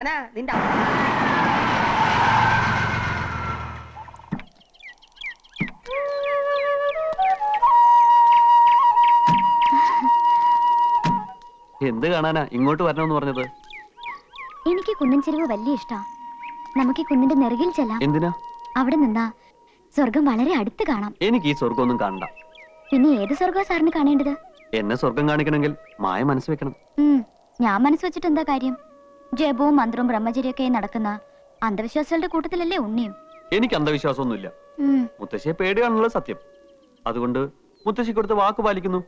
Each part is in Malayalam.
നിന്റെ എന്ത് കാണാനാ ഇങ്ങോട്ട് വരണമെന്ന് പറഞ്ഞത്? എനിക്ക് കുന്നിൻ ചെരുവ് വലിയ ഇഷ്ടാ. നമുക്ക് ഈ കുന്നിന്റെ നെറുകിൽ ചെല്ലാം. എന്തിനാ? അവിടെ നിന്നാ സ്വർഗം വളരെ അടുത്ത് കാണാം. എനിക്ക് ഈ സ്വർഗമൊന്നും കാണണ്ട. പിന്നെ ഏത് സ്വർഗം സാറിന് കാണേണ്ടത്? എന്നെ സ്വർഗം കാണിക്കണമെങ്കിൽ മായ മനസ്സ് വെക്കണം. ഞാൻ മനസ്സ് വെച്ചിട്ട് എന്താ കാര്യം? ജപവും മന്ത്രവും ബ്രഹ്മചര്യൊക്കെ നടക്കുന്ന അന്ധവിശ്വാസികളുടെ കൂട്ടത്തിലല്ലേ ഉണ്ണിയും? എനിക്ക് അന്ധവിശ്വാസമൊന്നുമില്ല. മുത്തശ്ശിയെ പേടിയാണുള്ളത് സത്യം. അതുകൊണ്ട് മുത്തശ്ശി കൊടുത്ത് വാക്ക് പാലിക്കുന്നു.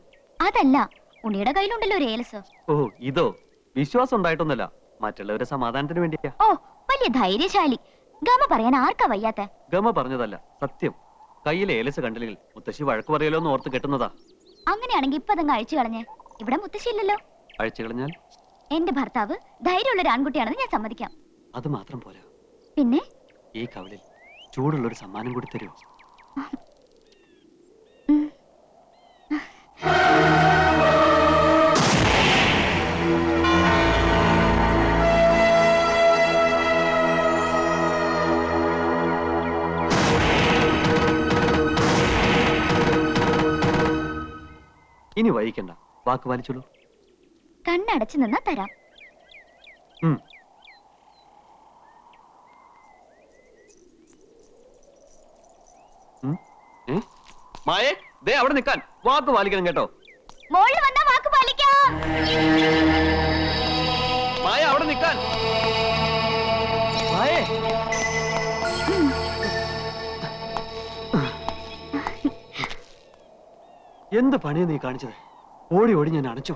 അതല്ല, ഉണ്ണിയുടെ കയ്യിലുണ്ടല്ലോ ഒരു ഏലസ്. ഓ, ഇതോ? വിശ്വാസം ഉണ്ടായിട്ടൊന്നല്ല, മറ്റുള്ളവരുടെ സമാധാനത്തിന് വേണ്ടിയാ. ഓ, വലിയ ധൈര്യശാലി. ഗമ പറയാൻ ആർക്കാ വയ്യാത്ത? ഗമ പറഞ്ഞതല്ല, സത്യം. കയ്യിലെ ഏലസ് കണ്ടില്ലെങ്കിൽ മുത്തശ്ശി വഴക്ക് പറയലോ എന്ന് ഓർത്ത് കെട്ടുന്നതാ. അങ്ങനെയാണെങ്കിൽ ഇപ്പൊ അതങ്ങ് അഴിച്ചു കളഞ്ഞേ. ഇവിടെ മുത്തശ്ശി ഇല്ലല്ലോ. അഴിച്ചു കളഞ്ഞാൽ എന്റെ ഭർത്താവ് ധൈര്യമുള്ള ഒരു ആൺകുട്ടിയാണെന്ന് ഞാൻ സമ്മതിക്കാം. അത് മാത്രം പോരാ, പിന്നെ ഈ കവളിൽ ചൂടുള്ളൊരു സമ്മാനം കൂടി തരുമോ? ഇനി വൈകിക്കണ്ട, വാക്ക് പാലിച്ചോളൂ. കണ്ണടച്ചു നിന്നാ തരാം. മായേ, ദേ അവിടെ നിൽക്കാൻ. വാക്ക് പാലിക്കണം കേട്ടോ. മോളിൽ വന്നാ വാക്ക് പാലിക്കാം. മായ, അവിടെ നിൽക്കാൻ. മായേ, എന്ത് പണിയാ നീ കാണിച്ചത്? ഓടി ഓടി ഞാൻ അടച്ചു.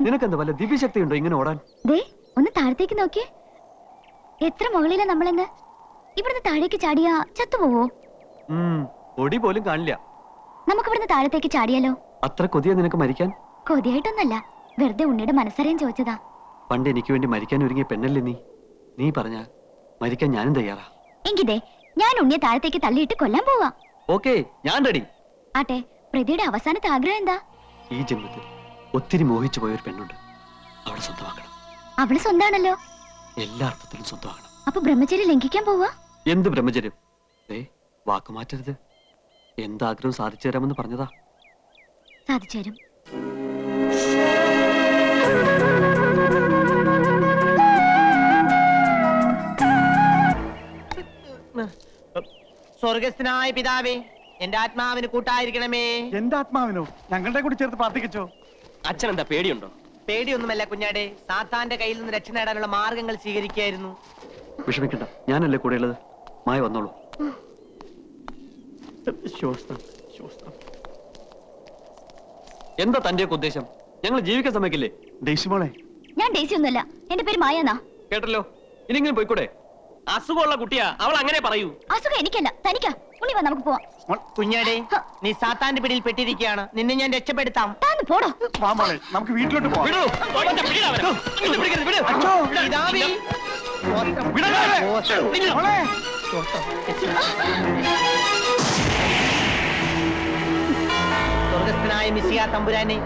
നിനക്കെന്താ വല്ല ദിവ്യശക്തി ഉണ്ടോ ഇങ്ങനെ ഓടാൻ? ദേ ഒന്ന് താഴത്തേക്ക് നോക്കിയേ. എത്ര മുകളിലാ നമ്മളെന്ന്. ഇവിടുന്ന് താഴേക്ക് ചാടിയാ ചത്തുപോവോ? പൊടി പോലും കാണില്ല. നമുക്ക് ഇവിടുന്ന് താഴത്തേക്ക് ചാടിയാലോ? അത്ര കൊതിയാ നിനക്ക് മരിക്കാൻ? കൊതിയായിട്ടൊന്നല്ല, വെറുതെ ഉണ്ണിയുടെ മനസ്സറിയാൻ ചോദിച്ചതാ. പണ്ട് എനിക്ക് വേണ്ടി മരിക്കാൻ ഒരുങ്ങിയ പെണ്ണല്ലേ നീ. നീ പറഞ്ഞ മരിക്കാൻ ഞാനും തയ്യാറാ. എങ്കിതേ ഞാൻ ഉണ്ണിയെ താഴത്തേക്ക് തള്ളിയിട്ട് കൊല്ലാൻ പോവാ. ഓക്കേ, ഞാൻ റെഡി. ആട്ടെ, പ്രതിയുടെ അവസാനത്തെ ആഗ്രഹം എന്താ? ഈ ജന്മത്തിൽ ഒത്തിരി മോഹിച്ചു പോയൊരു പെണ്ണുണ്ട്, അവളെ സ്വന്തമാക്കണം. അവള് സ്വന്താണല്ലോ. എല്ലാ അർത്ഥത്തിലും സ്വന്തമാക്കണം. അപ്പൊ ബ്രഹ്മചര്യം ലംഘിക്കാൻ പോവാ? എന്ത് ബ്രഹ്മചര്യം? വാക്ക് മാറ്റരുത്. എന്താഗ്രഹം സാധിച്ചു തരാമെന്ന് പറഞ്ഞതാ. സാധിച്ചു തരും. സ്വർഗസ്ഥനായ പിതാവേ, എന്റെ ആത്മാവിന് കൂട്ടായിരിക്കണമേ. എന്റെ ആത്മാവിനോ? ഞങ്ങളുടെ കൂടി ചേർത്ത് പ്രാർത്ഥിക്കച്ചോ. അച്ഛൻ എന്താ പേടിയുണ്ടോ? പേടിയൊന്നുമല്ല കുഞ്ഞാടെ, സാത്താന്റെ കയ്യിൽ നിന്ന് രക്ഷ നേടാനുള്ള മാർഗങ്ങൾ സ്വീകരിക്കുകയായിരുന്നു. വിഷമിക്കണ്ട, ഞാനല്ലേ കൂടെ ഉള്ളത്. മായ വന്നോളൂ. എന്താ തന്റെ ഉദ്ദേശം? ഞങ്ങൾ ജീവിക്കാൻ സമ്മതിക്കില്ലേ? ഡേയ്സി മോളെ, ഞാൻ ഡേസി ഒന്നുമല്ല, എന്റെ പേര് മായാന്നാ. കേട്ടല്ലോ, ഇനിങ്ങനെ പോയിക്കൂടെ? അസുഖമുള്ള കുട്ടിയാ, അവൾ അങ്ങനെ പറയൂ. അസുഖം എനിക്കല്ല, തനിക്കാ. ഉണ്ണി വാ, നമുക്ക് പോവാം. കുഞ്ഞാടെ, നീ സാത്താന്റെ പിടിയിൽ പെട്ടിരിക്കുകയാണ്. നിന്നെ ഞാൻ രക്ഷപ്പെടുത്താം. താന്ന് പോടോ. വാ മോളെ, നമുക്ക് വീട്ടിലോട്ട് പോവാം. വിടൂ. വിടൂ. അച്ചോ, പിതാവേ. മോളെ, സ്വർഗസ്ഥനായ മിശിഹാ തമ്പുരാനെ,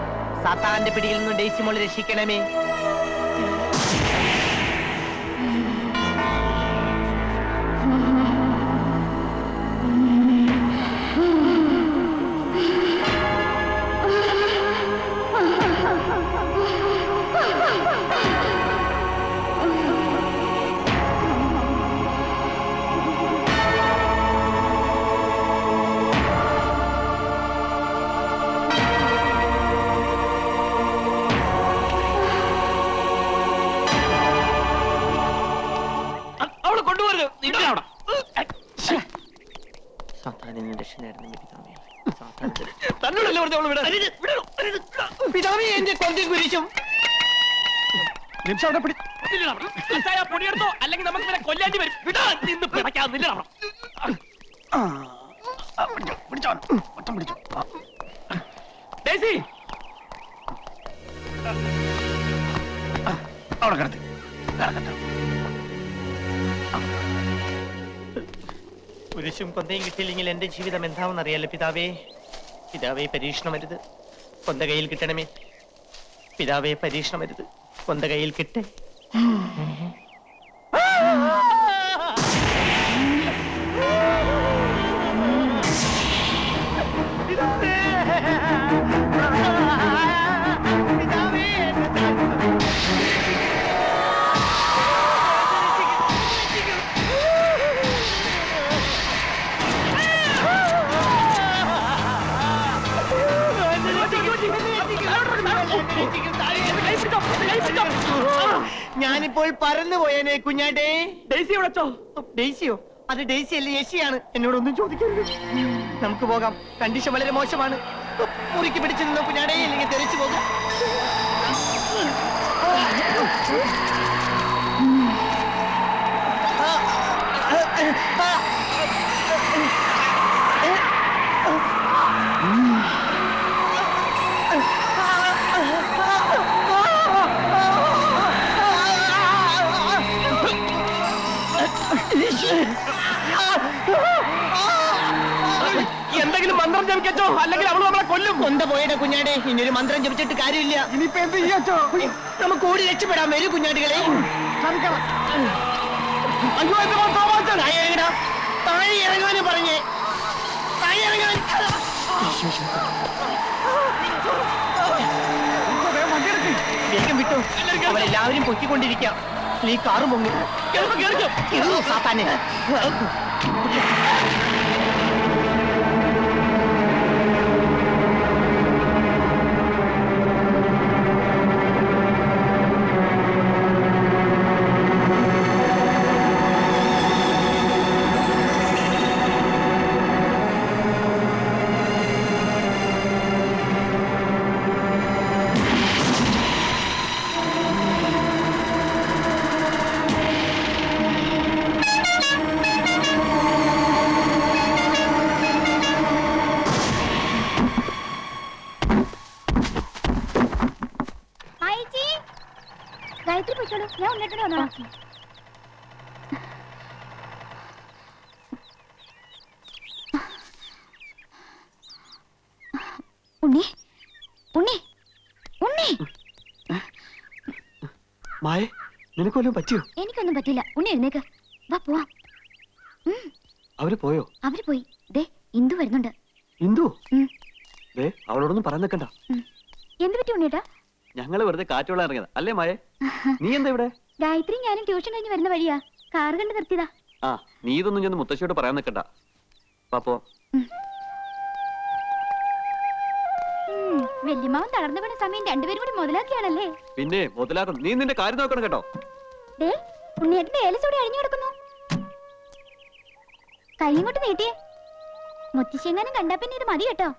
സാത്താന്റെ പിടിയിൽ നിന്ന് ഡേയ്സി മോളെ രക്ഷിക്കണമേ. പിതാവേ, എന്റെ കൊന്തും കുരിശും. പൊടിയെടുത്തോ, അല്ലെങ്കിൽ നമുക്ക് ഇവരെ കൊല്ലാണ്ടി വരും. വിടാ, നിന്ന് പിടയ്ക്കാന്നില്ല. ഡേയ്സി, അവിടെ കിടത്തി. കുരിശും കൊന്തയും കിട്ടിയില്ലെങ്കിൽ എന്റെ ജീവിതം എന്താണെന്ന് അറിയാലോ പിതാവേ. പിതാവേ, പരീക്ഷണമരുത്, കൊന്ത കയ്യിൽ കിട്ടണമേ. പിതാവേ, പരീക്ഷണമരുത്, കൊന്ത കയ്യിൽ കിട്ടേ. ഞാനിപ്പോൾ പറന്നു പോയേനെ കുഞ്ഞാട്ടേ. ഡെയ്സി വിളിച്ചോ? ഡെയ്സിയോ? അത് ഡെയ്സി അല്ല, യേശിയാണ്. എന്നോടൊന്നും ചോദിക്കരുത്. നമുക്ക് പോകാം. കണ്ടീഷൻ വളരെ മോശമാണ്. മുറിക്ക് പിടിച്ചു നിന്നോ കുഞ്ഞാടേ, അല്ലെങ്കിൽ തെറിച്ചു പോകാം. എന്തെങ്കിലും മന്ത്രം ജപിക്കച്ചോ, അല്ലെങ്കിൽ അവള് നമ്മളെ കൊല്ലും. കൊണ്ട പോയുടെ കുഞ്ഞാടെ, ഇനിയൊരു മന്ത്രം ജപിച്ചിട്ട് കാര്യമില്ല. ഇനിയിപ്പോ എന്ത് ചെയ്യാച്ചോ? നമുക്ക് ഓടി രക്ഷപ്പെടാൻ വരൂ കുഞ്ഞാടികളെ. അയ്യോ എന്റെ മോൻ തോമാച്ചൻ. താഴെ ഇറങ്ങടാ. താഴെ ഇറങ്ങാന് പറഞ്ഞേ. താഴെ ഇറങ്ങാൻ. വേഗം വിട്ടു. അവരെല്ലാവരും പൊക്കിക്കൊണ്ടിരിക്കാം. ഈ കാറ് പൊങ്ങും. സാത്താനെ. ഗായത്രി പോയിക്കോളൂ, ഞാൻ ഉണ്ണിട്ട് വന്നോളാം. ഉണ്ണി ഉണ്ണി ഉണ്ണി. മായ, നിനക്കൊല്ലും പറ്റിയോ? എനിക്കൊന്നും പറ്റില്ല. ഉണ്ണി എഴുന്നേക്ക്, വാ പോവാം. അവര് പോയോ? അവര് പോയി. ദേ ഇന്ദു വരുന്നുണ്ട്. ഇന്ദു? ദേ അവളോടൊന്നും പറയാൻ നിൽക്കണ്ട. എന്ത് പറ്റി ഉണ്ണിയേട്ടാ? ഞങ്ങള് വെറുതെ കാറ്റുള്ള ഇറങ്ങിയതാ അല്ലേ മായ? നീ എന്താ ഇവിടെ? ഗായത്രി ഞാനും ട്യൂഷൻ കഴിഞ്ഞ് വരുന്ന വഴിയാ, കാർ കണ്ട് നിർത്തിയതാ. ആ, നീ ഇതൊന്നും ചെന്ന് മുത്തശ്ശിയോട് പറയാൻ നിൽക്കണ്ട. പാപ്പോ വല്യമാവൻ തളർന്നു വീണ സമയം രണ്ടുപേരും കൂടി മുതലാക്കിയാണല്ലേ? പിന്നെ മുതലാക്കണം. നീ നിന്റെ കാര്യം നോക്കണം കേട്ടോ. ദേ ഉണ്ണിയേട്ടന്റെ ഏലസോടെ അഴിഞ്ഞു കിടക്കുന്നു. കൈ ഇങ്ങോട്ട് നീട്ടിയേ. മുത്തശ്ശിയെങ്ങാനും കണ്ടാ പിന്നെ ഇത് മതി കേട്ടോ.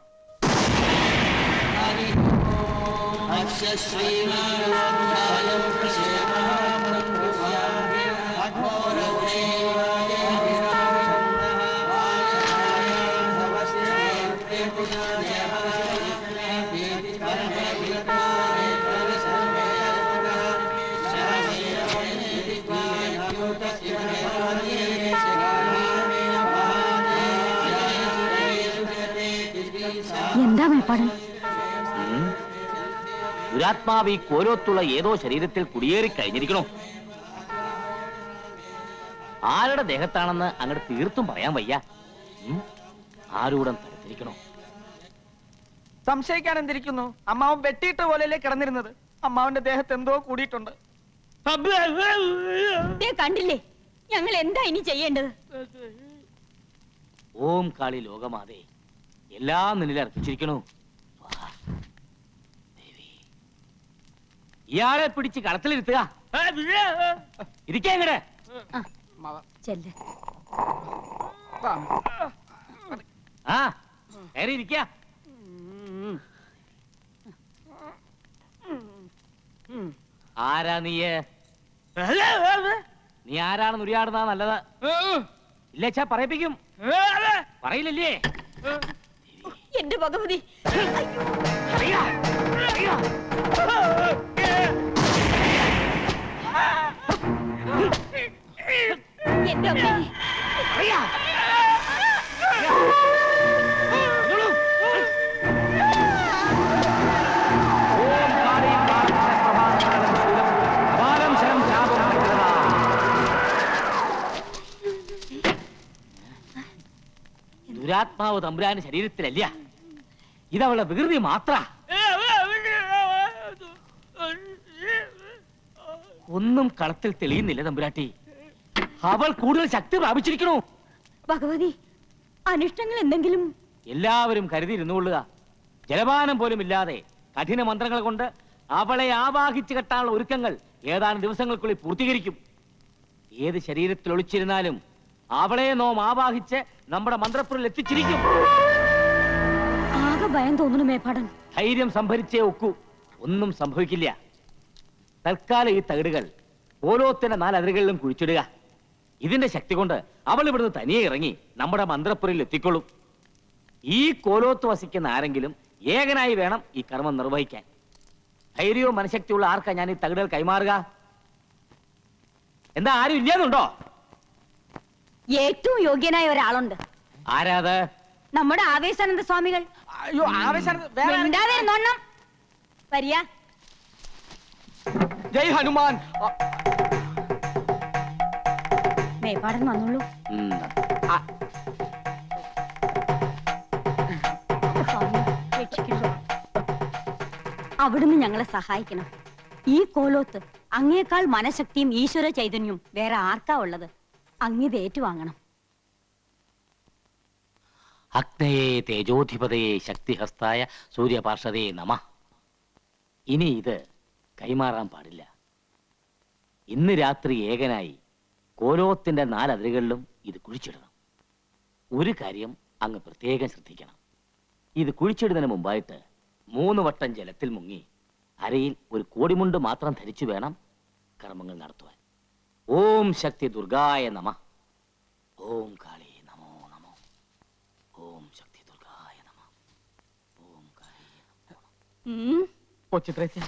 എന്താ മേപ്പാട്? ദുരാത്മാവ് ഈ കോലോത്തുള്ള ഏതോ ശരീരത്തിൽ കുടിയേറി കഴിഞ്ഞിരിക്കണോ? ആരുടെ ദേഹത്താണെന്ന് അങ്ങോട്ട് തീർത്തും പറയാൻ വയ്യ. ആരൂടം തടുത്തിരിക്കണോ? സംശയിക്കാൻ എന്തിരിക്കുന്നു? അമ്മാവൻ വെട്ടിയിട്ട പോലെയല്ലേ കിടന്നിരുന്നത്. അമ്മാവന്റെ ദേഹത്ത് എന്തോ കൂടിയിട്ടുണ്ട്. കണ്ടില്ലേ, ഞങ്ങൾ എന്താ ഇനി ചെയ്യേണ്ടത്? ഓം കാളി ലോകമാതേ, എല്ലാം നിന്നിൽ അർപ്പിച്ചിരിക്കണു. ഇയാളെ പിടിച്ച് കളത്തിലിരുത്തുക. ഇരിക്കങ്ങടെ. ആ കയറി ഇരിക്ക. ആരാ നീ? നീ ആരാണെന്ന് ഉരിയാടുന്ന നല്ലത്. ഇല്ലച്ചാ പറയിപ്പിക്കും. പറയില്ലല്ലേ? എന്റെ ഭഗവതി, എന്റെ അമ്മേ. ദുരാത്മാവ് തമ്പുരാന്റെ ശരീരത്തിലല്ല, ഇതവളുടെ വികൃതി മാത്ര. ഒന്നും കളത്തിൽ തെളിയുന്നില്ല തമ്പുരാട്ടി. അവൾ കൂടുതൽ ശക്തി പ്രാപിച്ചിരിക്കണു. ഭഗവതി, അനിഷ്ടങ്ങൾ എന്തെങ്കിലും? എല്ലാവരും കരുതിയിരുന്നുകൊള്ളുക. ജലപാനം പോലും ഇല്ലാതെ കഠിന മന്ത്രങ്ങൾ കൊണ്ട് അവളെ ആവാഹിച്ചു കെട്ടാനുള്ള ഒരുക്കങ്ങൾ ഏതാനും ദിവസങ്ങൾക്കുള്ളിൽ പൂർത്തീകരിക്കും. ഏത് ശരീരത്തിൽ ഒളിച്ചിരുന്നാലും അവളെ നോം ആവാഹിച്ച് നമ്മുടെ മന്ത്രപ്പുരയിൽ എത്തിച്ചിരിക്കും. ആകെ ഭയം തോന്നുന്നു മേപ്പാടൻ. ധൈര്യം സംഭരിച്ചേ ഒക്കൂ, ഒന്നും സംഭവിക്കില്ല. തൽക്കാലം ഈ തകിടുകൾ ഓരോത്തിന്റെ 4 അതിരുകളിലും കുഴിച്ചിടുക. ഇതിന്റെ ശക്തി കൊണ്ട് അവൾ ഇവിടുന്ന് തനിയെ ഇറങ്ങി നമ്മുടെ മന്ത്രപ്പുരയിൽ എത്തിക്കൊള്ളും. ഈ കോലോത്ത് വസിക്കുന്ന ആരെങ്കിലും ഏകനായി വേണം ഈ കർമ്മം നിർവഹിക്കാൻ. ധൈര്യവും മനഃശക്തിയുള്ള ആർക്കാ ഞാൻ ഈ തകിടുകൾ കൈമാറുക? എന്താ ആരും ഇല്ലാന്നുണ്ടോ? ഏറ്റവും യോഗ്യനായ ഒരാളുണ്ട്. ആരാത്? നമ്മുടെ ആവേശാനന്ദ സ്വാമികൾ. അയ്യോ ആവേശാനന്ദ വേറെ ആരെങ്കിലും- മിണ്ടാതെ ഇരുന്നോണം. വരിക. ജയ് ഹനുമാൻ. മേപ്പാടൻ വന്നോളൂ. ഉം. സ്വാമി, രക്ഷിക്കണം. അവിടുന്ന് ഞങ്ങളെ സഹായിക്കണം. ഈ കോലോത്ത് അങ്ങേക്കാൾ മനഃശക്തിയും ഈശ്വര ചൈതന്യവും വേറെ ആർക്കാ ഉള്ളത്? അങ്ങിത് ഏറ്റുവാങ്ങണം. അഗ്നയേ തേജോധിപതയെ ശക്തിഹസ്തായ സൂര്യപാർഷദേ നമഃ. ഇനി ഇത് കൈമാറാൻ പാടില്ല. ഇന്ന് രാത്രി ഏകനായി കോലോത്തിന്റെ 4 അതിരുകളിലും ഇത് കുഴിച്ചിടണം. ഒരു കാര്യം അങ്ങ് പ്രത്യേകം ശ്രദ്ധിക്കണം. ഇത് കുഴിച്ചിടുന്നതിന് മുമ്പായിട്ട് 3 വട്ടം ജലത്തിൽ മുങ്ങി അരയിൽ ഒരു കോടിമുണ്ട് മാത്രം ധരിച്ചു വേണം കർമ്മങ്ങൾ നടത്തുവാൻ. ഓം ശക്തി ദുർഗായ നമഃ. ഓം കാളി നമോ നമോ. ഓം ശക്തി ദുർഗായ നമഃ. ഓം കാളി നമോ. കൊച്ചു ത്രേസ്യ.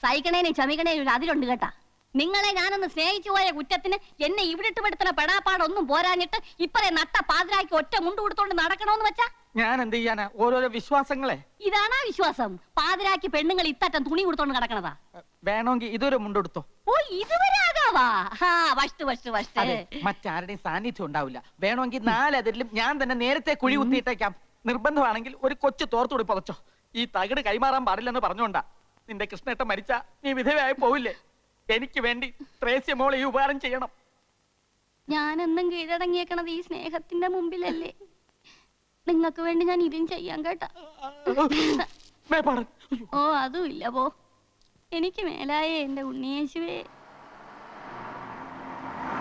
സഹിക്കണേനും ചമിക്കണേനും അതിലുണ്ട് കേട്ടാ. നിങ്ങളെ ഞാനൊന്ന് സ്നേഹിച്ചു പോയ കുറ്റത്തിന് എന്നെ ഇവിടെ ഇട്ട് പെടുത്തുന്ന പെടാപ്പാടൊന്നും പോരാഞ്ഞിട്ട് ഇപ്പറേ നട്ട പാതിരാക്കി ഒറ്റ മുണ്ട് കൊടുത്തോണ്ട് നടക്കണോന്ന് വെച്ചാ ഞാൻ എന്ത് ചെയ്യാനാ? ഓരോരോ വിശ്വാസങ്ങളെ. ഇതാണാ വിശ്വാസം? പാതിരാക്കി പെണ്ണുങ്ങൾ ഇത്തറ്റം തുണി കൊടുത്തോണ്ട് നടക്കണതാ. വേണമെങ്കിൽ ഇതൊരു മുണ്ടെടുത്തോ. ഓ ഇതുവരെ ആകാവാ. അതെ, മറ്റാരുടെയും സാന്നിധ്യം ഉണ്ടാവില്ല. വേണമെങ്കിൽ 4 അതിരിലും ഞാൻ തന്നെ നേരത്തെ കുഴി കുത്തിയിട്ടേക്കാം. നിർബന്ധമാണെങ്കിൽ ഒരു കൊച്ചു തോർത്തുകൂടി പുതച്ചോ. ഈ തകിട് കൈമാറാൻ പാടില്ലെന്ന് പറഞ്ഞോണ്ടാ. നിന്റെ കൃഷ്ണേട്ടൻ മരിച്ചാ നീ വിധവയായി പോവില്ലേ? എനിക്ക് വേണ്ടി ത്രേസ്യ മോൾ ഈ ഉപകാരം ചെയ്യണം. ഞാനെന്നും കീഴടങ്ങിയേക്കണത് ഈ സ്നേഹത്തിന്റെ മുമ്പിലല്ലേ? നിങ്ങൾക്ക് വേണ്ടി ഞാൻ ഇതും ചെയ്യാൻ കേട്ടാ. മേപ്പാടൻ. ഓ അതും ഇല്ല പോ. എനിക്ക് മേലായേ എന്റെ ഉണ്ണിയേശുവേ.